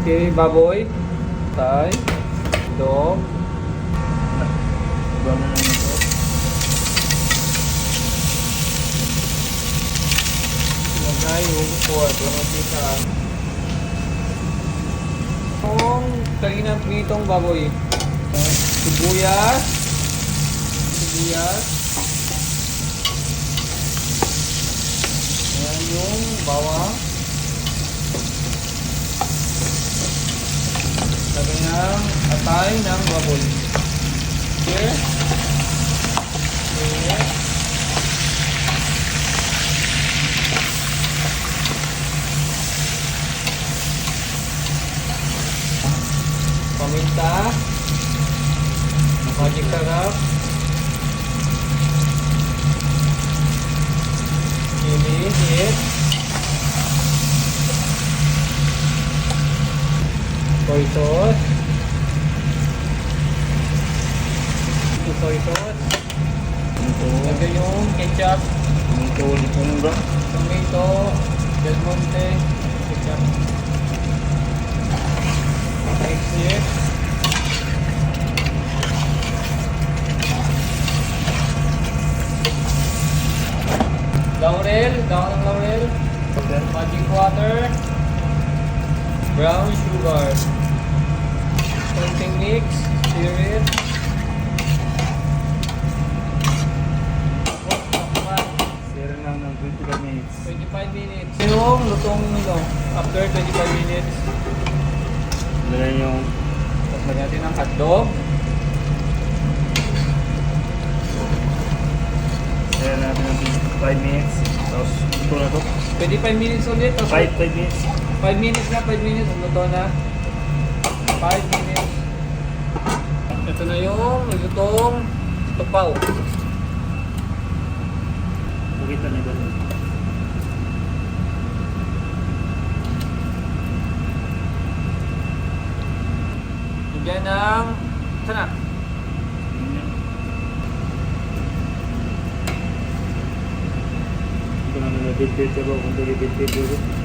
Okay, baboy. Tay. Dog. Iba mo na ito. Lagay yung pork. Ano kita? Itong kainang pritong baboy. Sibuyas. Sibuyas. Ayan yung bawang. Lagay ng atay ng baboy. Okay. Okay. Paminta. Magic sarap. Chili, hit. Soy sauce. Soy sauce. Ito. Lagay yung ketchup. Ito ulit yung ba? Tomato. Del Monte. Ketchup. Mix it. Laurel. Daon ng laurel. Okay. Magic water. Brown sugar. Konting mix. Stir it. Sira lang ng 25 minutes. 25 minutes. Yung lutong nilo. After 25 minutes. Lagyan yung Tapos lagyan natin ng hotdog. sira natin ng 5 minutes. Tapos ito na to. 25 minutes ulit. Tapos 5 minutes. 5 minutes na. 5 minutes. Luto na. 5 minutes. Ito na yung lutong tupaw. Bukit na nito. Bigyan ng sana. Ito na nila bit-bit ko kung bit-bit ko.